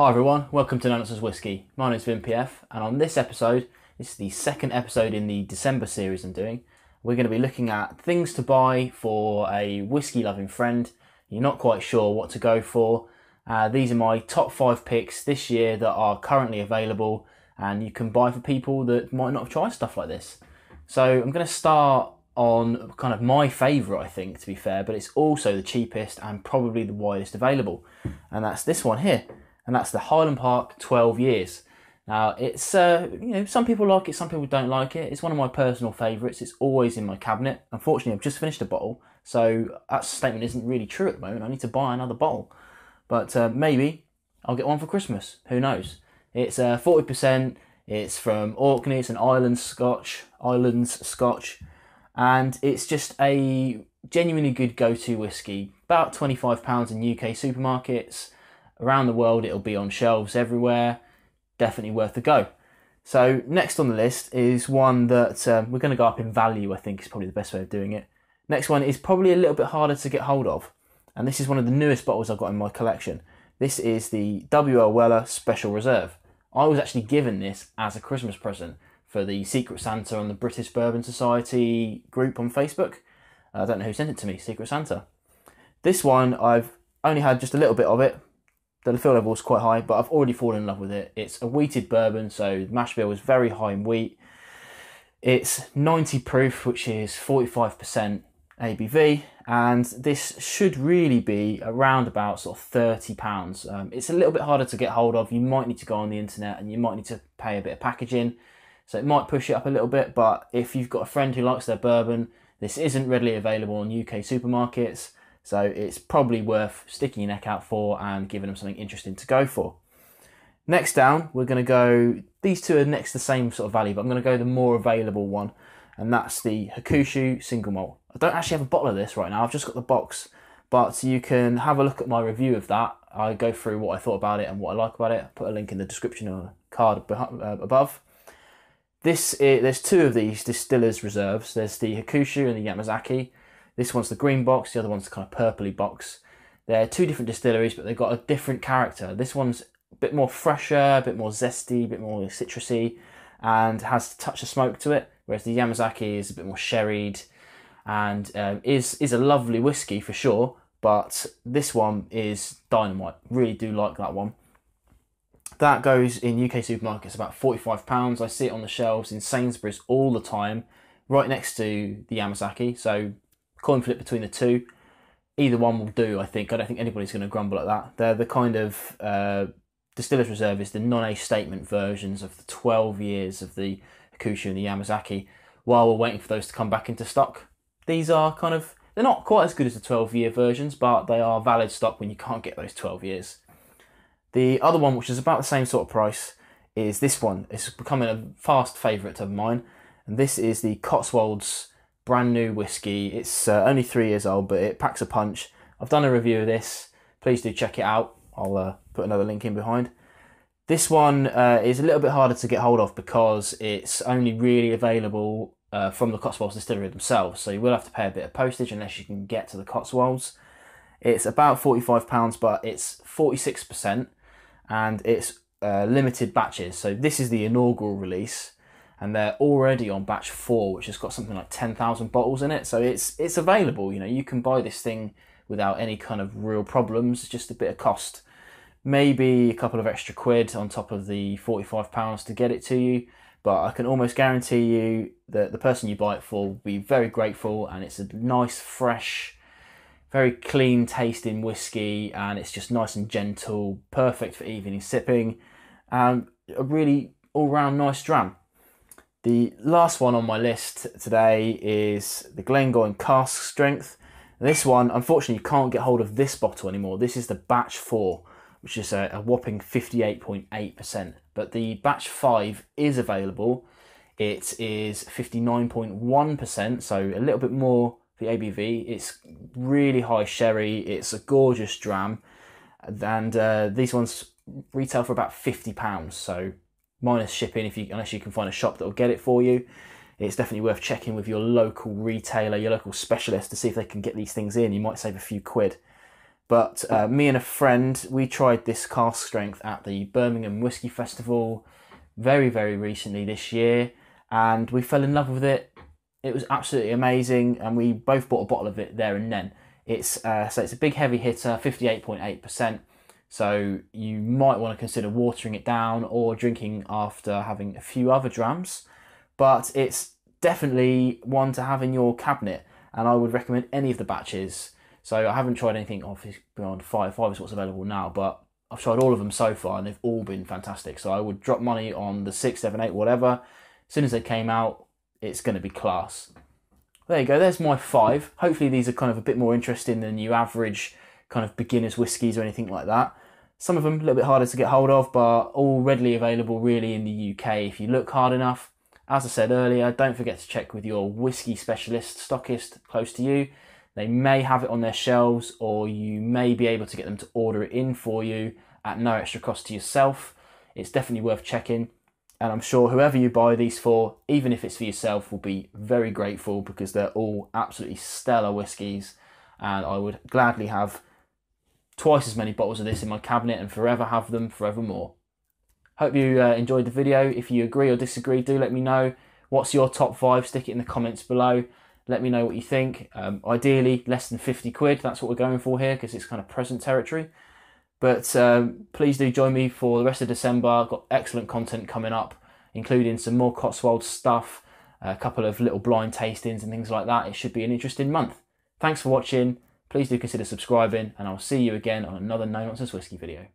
Hi everyone, welcome to Nonsense Whisky. My name is VinPF, and on this episode, this is the second episode in the December series I'm doing. We're going to be looking at things to buy for a whisky loving friend. You're not quite sure what to go for. These are my top 5 picks this year that are currently available and you can buy for people that might not have tried stuff like this. So I'm going to start on kind of my favourite, I think, to be fair, but it's also the cheapest and probably the widest available. And that's this one here. And that's the Highland Park 12 years. Now, it's, some people like it, some people don't like it. It's one of my personal favourites. It's always in my cabinet. Unfortunately, I've just finished a bottle, so that statement isn't really true at the moment. I need to buy another bottle. But maybe I'll get one for Christmas. Who knows? It's 40%. It's from Orkney. It's an Islands Scotch. And it's just a genuinely good go-to whisky. About £25 in UK supermarkets. Around the world, it'll be on shelves everywhere. Definitely worth a go. So next on the list is one that we're going to go up in value, I think is probably the best way of doing it. Next one is probably a little bit harder to get hold of. And this is one of the newest bottles I've got in my collection. This is the W.L. Weller Special Reserve. I was actually given this as a Christmas present for the Secret Santa on the British Bourbon Society group on Facebook. I don't know who sent it to me, Secret Santa. This one, I've only had just a little bit of it. The fill level is quite high, but I've already fallen in love with it. It's a wheated bourbon, so the mash bill is very high in wheat. It's 90 proof, which is 45% ABV, and this should really be around about sort of £30. It's a little bit harder to get hold of. You might need to go on the internet and you might need to pay a bit of packaging, so it might push it up a little bit, but if you've got a friend who likes their bourbon, this isn't readily available in UK supermarkets. So it's probably worth sticking your neck out for and giving them something interesting to go for. Next down, we're going to go, these two are next to the same sort of value, but I'm going to go the more available one, and that's the Hakushu Single Malt. I don't actually have a bottle of this right now, I've just got the box, but you can have a look at my review of that. I go through what I thought about it and what I like about it. I'll put a link in the description or card above. There's two of these Distillers reserves. There's the Hakushu and the Yamazaki. This one's the green box, the other one's the kind of purpley box. They're two different distilleries, but they've got a different character. This one's a bit more fresher, a bit more zesty, a bit more citrusy, and has a touch of smoke to it, whereas the Yamazaki is a bit more sherried, and is a lovely whiskey for sure, but this one is dynamite. Really do like that one. That goes in UK supermarkets about £45. I see it on the shelves in Sainsbury's all the time, right next to the Yamazaki, so coin flip between the two. Either one will do, I think. I don't think anybody's going to grumble at that. They're the kind of Distillers Reserve is the non-age statement versions of the 12 years of the Hakushu and the Yamazaki while we're waiting for those to come back into stock. These are kind of, they're not quite as good as the 12-year versions, but they are valid stock when you can't get those 12 years. The other one, which is about the same sort of price, is this one. It's becoming a fast favourite of mine, and this is the Cotswolds brand new whiskey. It's only 3 years old, but it packs a punch. I've done a review of this. Please do check it out. I'll put another link in behind. This one is a little bit harder to get hold of because it's only really available from the Cotswolds distillery themselves. So you will have to pay a bit of postage unless you can get to the Cotswolds. It's about £45, but it's 46%, and it's limited batches. So this is the inaugural release, and they're already on batch 4, which has got something like 10,000 bottles in it. So it's available. You can buy this thing without any kind of real problems. It's just a bit of cost. Maybe a couple of extra quid on top of the £45 to get it to you. But I can almost guarantee you that the person you buy it for will be very grateful, and it's a nice, fresh, very clean tasting whiskey, and it's just nice and gentle, perfect for evening sipping, and a really all-round nice dram. The last one on my list today is the Glengoyne Cask Strength. This one, unfortunately, you can't get hold of this bottle anymore. This is the batch 4, which is a whopping 58.8%. But the batch 5 is available. It is 59.1%, so a little bit more for the ABV. It's really high sherry. It's a gorgeous dram. And these ones retail for about £50, so minus shipping unless you can find a shop that will get it for you. It's definitely worth checking with your local retailer, your local specialist, to see if they can get these things in. You might save a few quid. But me and a friend, we tried this cask strength at the Birmingham Whisky Festival very, very recently this year, and we fell in love with it. It was absolutely amazing, and we both bought a bottle of it there and then. It's a big heavy hitter, 58.8%. So you might want to consider watering it down or drinking after having a few other drams. But it's definitely one to have in your cabinet, and I would recommend any of the batches. So I haven't tried anything obviously beyond 5. 5 is what's available now, but I've tried all of them so far and they've all been fantastic. So I would drop money on the 6, 7, 8, whatever. As soon as they came out, it's going to be class. There you go, there's my 5. Hopefully these are kind of a bit more interesting than your average kind of beginner's whiskies or anything like that. Some of them a little bit harder to get hold of, but all readily available really in the UK if you look hard enough. As I said earlier, don't forget to check with your whiskey specialist stockist close to you. They may have it on their shelves, or you may be able to get them to order it in for you at no extra cost to yourself. It's definitely worth checking, and I'm sure whoever you buy these for, even if it's for yourself, will be very grateful because they're all absolutely stellar whiskies, and I would gladly have twice as many bottles of this in my cabinet and forever have them forevermore. Hope you enjoyed the video. If you agree or disagree, do let me know. What's your top 5? Stick it in the comments below. Let me know what you think. Ideally, less than 50 quid. That's what we're going for here because it's kind of present territory. But please do join me for the rest of December. I've got excellent content coming up, including some more Cotswolds stuff, a couple of little blind tastings and things like that. It should be an interesting month. Thanks for watching. Please do consider subscribing, and I'll see you again on another No Nonsense Whiskey video.